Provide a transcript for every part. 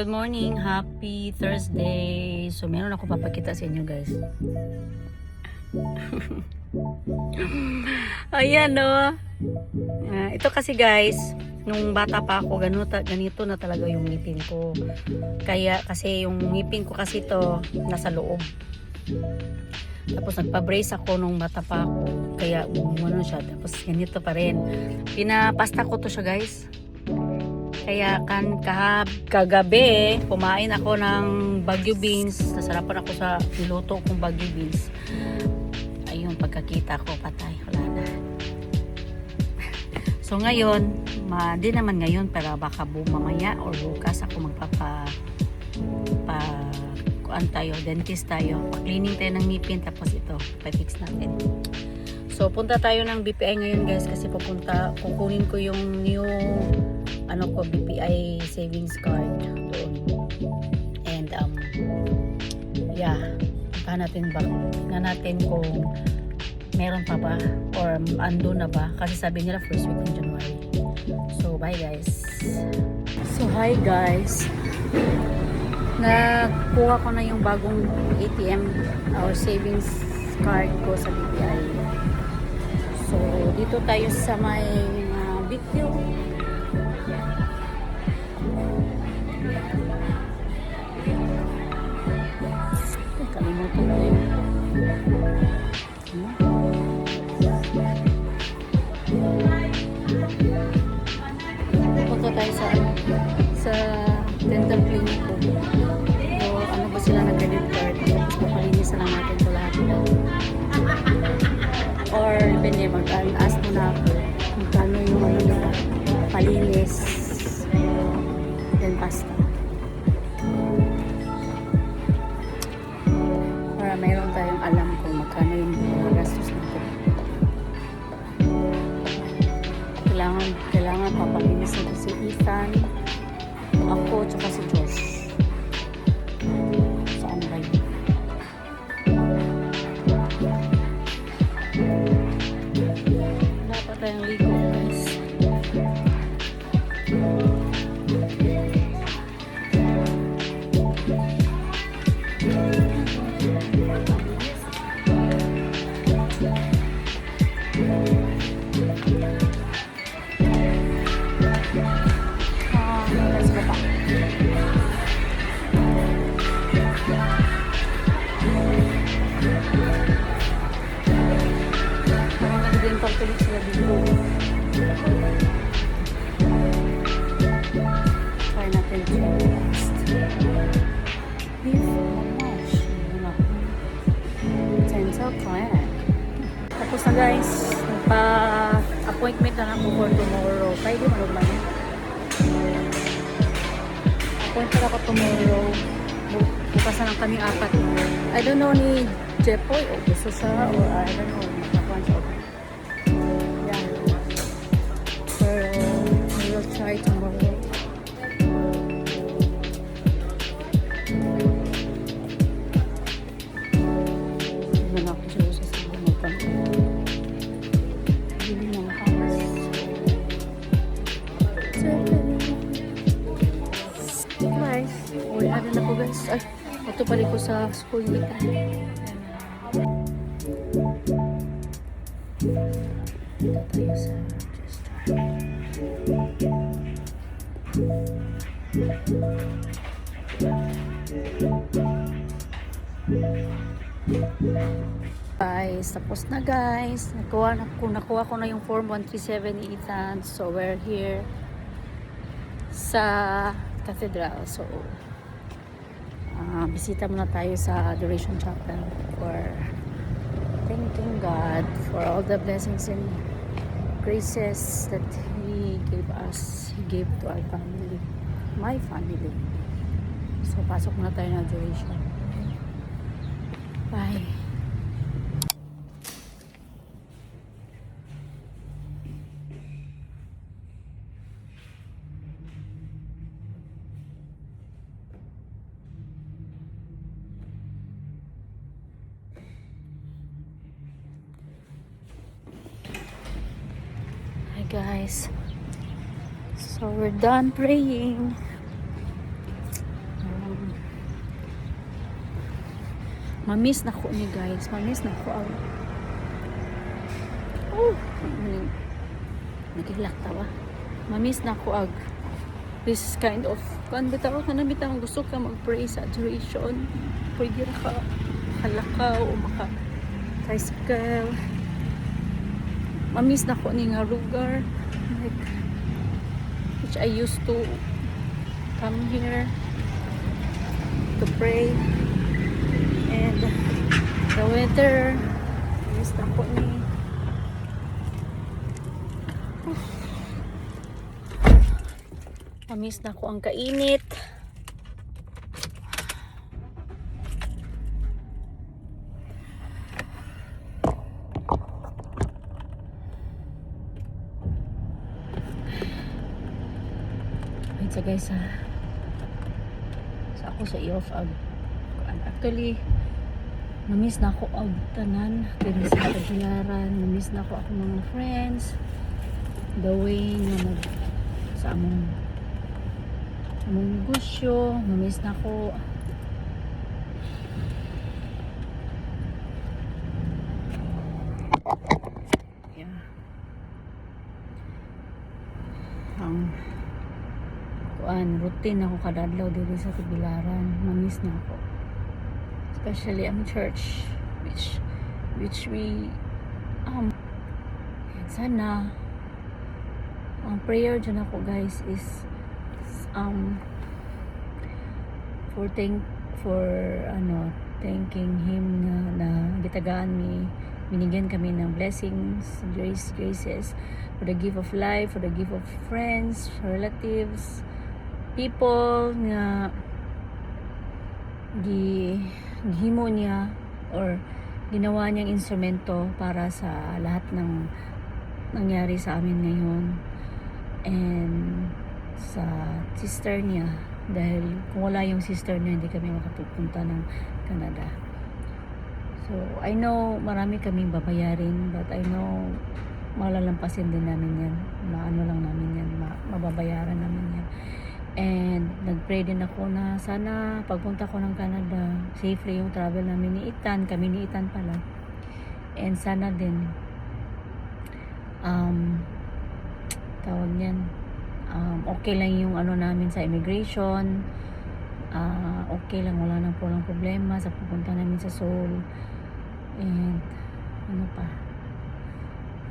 Good morning, happy Thursday. So meron ako papakita sa inyo, guys. Ayan, no. Ito kasi, guys, nung bata pa ako, ganito na talaga yung ngipin ko. Kasi yung ngipin ko kasi to nasa loob. Tapos nagpa-brace ako nung bata pa ako. Kaya ano siya, tapos ganito pa rin. Pinapasta ko to siya, guys. Kaya kagabi, kumain ako ng Baguio beans. Nasarapan ako sa niluto kong Baguio beans. Ayun, pagkakita ko, patay. Wala na. So ngayon, di naman ngayon, pero baka mamaya or bukas ako dentist tayo. Pa-cleaning tayo ng ngipin, tapos ito, pa-fix natin. So punta tayo ng BPI ngayon, guys, kasi kukunin ko yung new BPI savings card doon. And tingnan natin kung meron pa ba or ando na ba, kasi sabi nila first week ng January. So bye, guys. So hi, guys. Nakuha ko na yung bagong ATM or savings card ko sa BPI. So dito tayo sa may Bigview. Kalimutan ko yun. Punta tayo sa dental clinic ko. So, ano ba sila nag-credit card? Tapos papalinis na lang natin ito lahat. Or depende, mag-ask mo na ako magkano yung nila palinis then pasta. Para mayroon tayong alam kung magkano yung gastos natin. Kailangan papalinis natin si Ethan, ako, tsaka si Josh. Saan ba yun? Wala pa tayong ligo, guys. Pagtuloy sila dito. Try natin ito last. Dental clinic. Tapos na, guys. Nagpa-appointment na ako for tomorrow. Pwede malugman. Appointment ako tomorrow. Bukas na lang kaming apat. I don't know ni Jepoy o gusto siya or I don't know. Nakakuhan siya. Try tomorrow. Hindi ako siya sa sinunupan. Hindi na makakas. Guys, uwi na rin ako, guys. Ay, ito pa rin ko sa school nita. Dito tayo sa guys, tapos na, guys. Nakuha ko na yung form 137 ni Ethan. So we're here sa cathedral. So bisita muna tayo sa Adoration Chapel for thanking God for all the blessings and graces that He gave us. He gave to our family, my family. So pasok na tayo ng adoration. Bye. Hi, guys. So we're done praying. Mamiss na ko ni guys. Mamiss na ko. Oh, nagilak tawa. Mamiss na ko ag this kind of kan bitaw ka na bitaw gusto ka mag-pray sa adoration. Pwede ra ka makalakaw o maka tricycle. Mamiss na ko ni nga lugar like which I used to come here to pray. And the weather is na po ni Mamiss na ko ang kainit. Wait sa guys ha. Sa ako sa i-off actually namiss na ako ang tanan pero sa Tagbilaran, namiss na ako mga friends, the way na sa among negosyo, namiss na ako. Yeah. Ang routine ako kadadlaw dito sa Tagbilaran, namiss na ako. Especially ang church which we sana ang prayer dyan ako guys is thanking him na gitagaan binigyan kami ng blessings, graces for the gift of life, for the gift of friends, relatives, people nga gihimo niya or ginawa niyang instrumento para sa lahat ng nangyari sa amin ngayon and sa sister niya, dahil kung wala yung sister niya hindi kami makapupunta ng Canada. So I know marami kaming babayarin, but I know malalampasin din namin yan, maano lang namin yan, mababayaran namin yan. And nagpray din ako na sana pagpunta ko ng Canada safely yung travel namin ni Ethan, kami ni Ethan pala, and sana din tawag niyan okay lang yung ano namin sa immigration, okay lang, wala nang problema sa pupunta namin sa Seoul, and ano pa,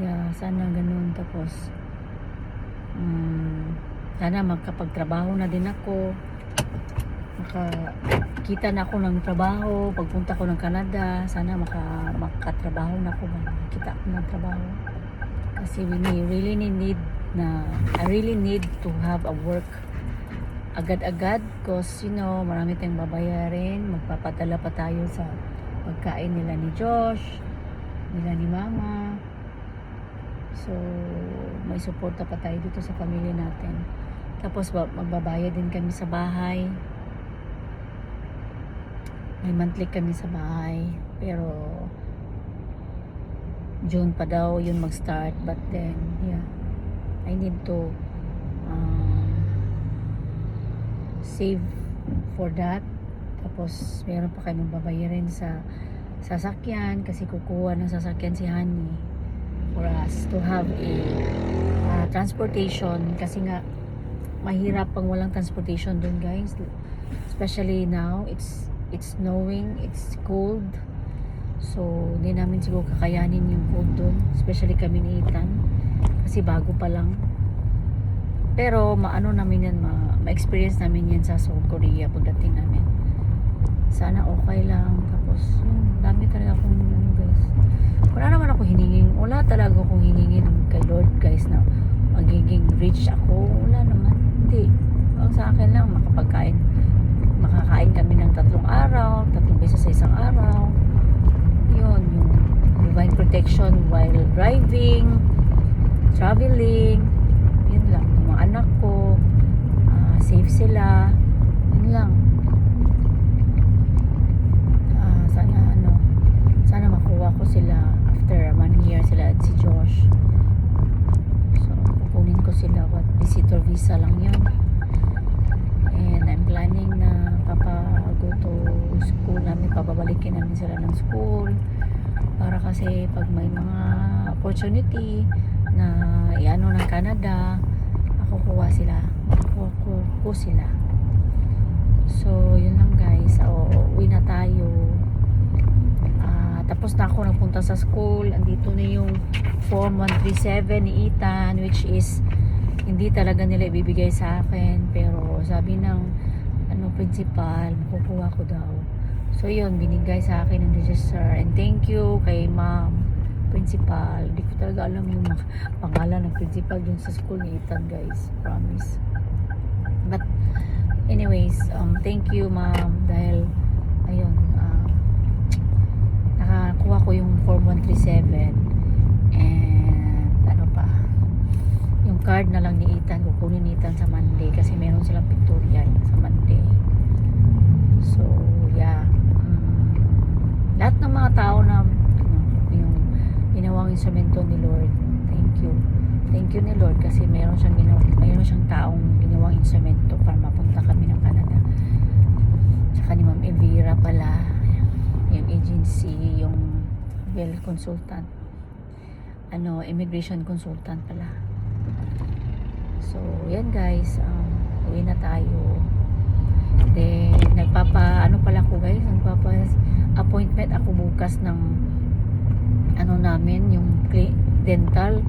yeah, sana ganun. Tapos sana magkapagtrabaho na din ako, makakita na ako ng trabaho pagpunta ko ng Canada. Sana makatrabaho na ako, makakita ako ng trabaho kasi I really need to have a work agad-agad because marami tayong babayarin, magpapadala pa tayo sa pagkain nila ni Josh, nila ni Mama, so may suporta pa tayo dito sa pamilya natin. Tapos magbabayad din kami sa bahay, may monthly kami sa bahay, pero June pa daw yun mag-start, but then yeah, I need to save for that. Tapos meron pa kami babayarin sa sasakyan kasi kukuha ng sasakyan si Honey for us to have a transportation, kasi nga mahirap pang walang transportation dun guys, especially now it's snowing, it's cold, so hindi namin siguro kakayanin yung cold dun, especially kami ni Ethan kasi bago pa lang. Pero maano namin yan, ma-experience namin yan sa South Korea pagdating namin. Sana okay lang. Tapos dami talaga akong guys, wala naman ako hiningin, wala talaga akong hiningin kay Lord guys na magiging rich ako, wala naman, hindi. Ang sa akin lang makakain kami ng 3 beses sa isang araw, yun, yung divine protection while driving, traveling, yun lang. Yung mga anak ko safe sila, yun lang. Sana makuha ko sila after 1 year, sila at si Josh. So kukunin ko sila, visitor visa lang yun, and I'm planning na mapa-go to school namin, papabalikin namin sila ng school para kasi pag may mga opportunity na iano ng Canada, makukuha sila, makukuha sila. So yun lang guys, uwi na tayo. Tapos na ako nagpunta sa school. Andito na yung form 137 ni Ethan, which is hindi talaga nila ibibigay sa akin, pero sabi ng principal, makukuha ko daw. So yun, binigay sa akin ng register, and thank you kay ma'am principal. Hindi ko talaga alam yung pangalan ng principal dun sa school ni Ethan guys, promise. But anyways, thank you ma'am, dahil ayun, nakakuha ko yung form 137, and ano pa, yung card na lang ni Ethan, kukunin ni Ethan sa Monday kasi meron silang pictorial sa Monday. So yeah, lahat ng mga tao na yung ginawang instrumento ni Lord, thank you ni Lord, kasi meron siyang taong ginawang instrumento para mapunta kami ng Canada. Tsaka ni Ma'am Elvira pala, yung agency, yung consultant, immigration consultant pala. So yan guys, uwi na tayo. Then pala ako guys, appointment ako bukas ng namin, yung dental.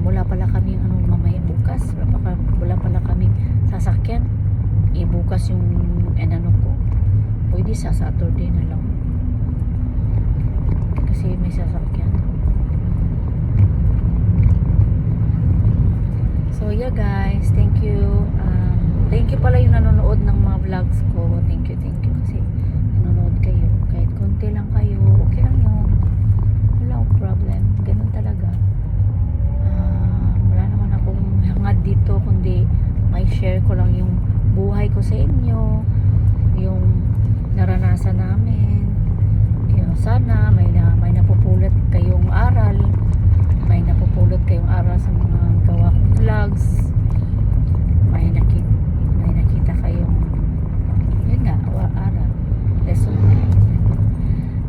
Wala pala kami mamaya bukas, wala pala kami sasakyan. Bukas yung ko, pwede sa Saturday na lang kasi may sasakyan. So yeah guys, thank you. Thank you pala yung nanonood ng mga vlogs ko. Thank you kasi nanonood kayo. Kahit konti lang kayo, okay lang yun. Wala akong problem. Ganun talaga. Wala naman akong hangad dito, kundi may share ko lang yung buhay ko sa inyo, yung naranasan namin. Sana may napupulot kayong aral, sa mga gawa kong vlogs. May nakita kayong yun nga, aral, lesson.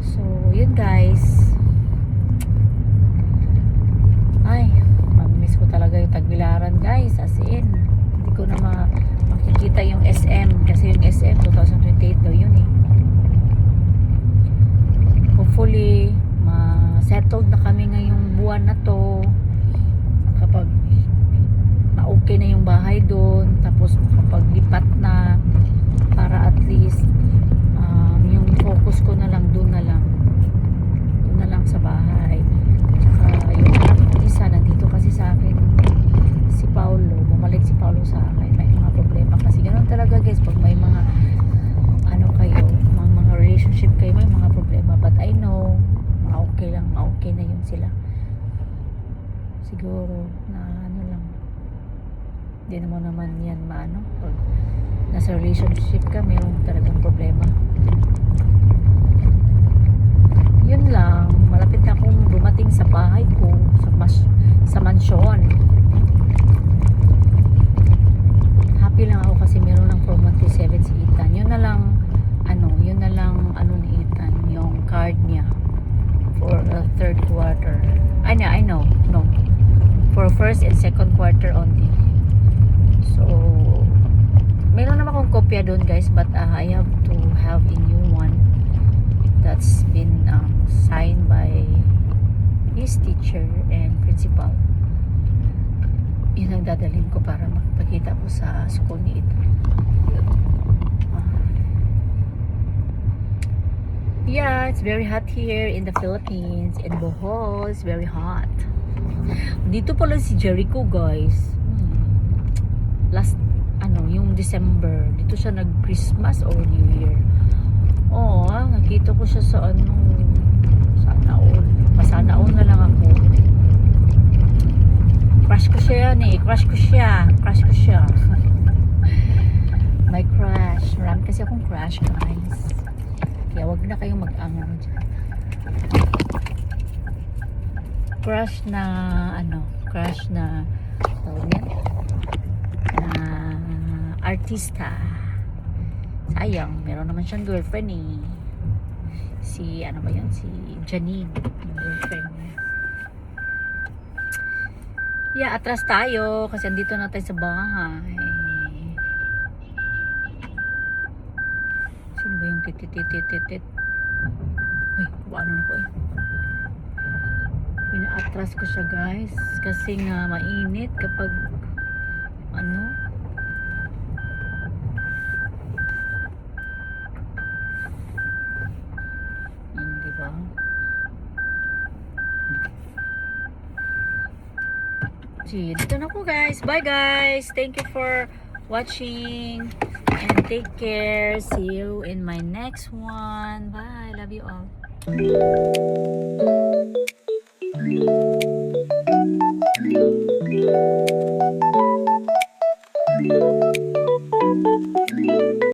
So yun guys, ay mamimiss ko talaga yung Tagbilaran guys, as in hindi ko na makikita yung SM, kasi yung SM 2028 daw yun eh. Hopefully settled na kami ngayong buwan na to, kapag na-okay na yung bahay doon, tapos makapaglipat na, para at least yung focus ko na lang doon na lang sa bahay. Tsaka yung isa nandito kasi sa akin si Paulo, bumalik si Paulo sa akin. May mga problema kasi ganoon talaga guys, pag may mga mga relationship kayo, may mga problema, but I know okay na yun sila. Siguro na lang, hindi naman yan pag nasa relationship ka, mayroon talagang problema. Yun lang, malapit na akong dumating sa bahay ko, sa mansyon. Happy lang ako kasi meron ng form 137 si Ethan. Yun na lang ni Ethan, yung card niya for third quarter. I know, no, for first and second quarter only. So meron naman akong kopya doon guys, but I have to have a new one that's been signed by his teacher and principal. Yun ang dadalhin ko para magpakita ko sa school ni Ethan. Yeah, it's very hot here in the Philippines. In Bohol, it's very hot. Dito pala si Jericho guys. Last yung December, dito siya nag-Christmas or New Year. Nakita ko siya sa sana all na lang ako. Crush ko siya yan eh. Crush ko siya. My crush. Marami kasi akong crush guys. Kaya wag na kayong mag-angaw dyan. Crush na artista. Sayang, meron naman siyang girlfriend eh. Si, ano ba yan? Si Janine, yung girlfriend niya. Yeah, atras tayo kasi andito na tayo sa bahay. Sino ba yung titititititit? Uy, paano na ko eh. Pina-atras ko siya guys kasi nga mainit kapag ano. Diba? See, dito na po guys. Bye guys. Thank you for watching and take care. See you in my next one. Bye. Love you all.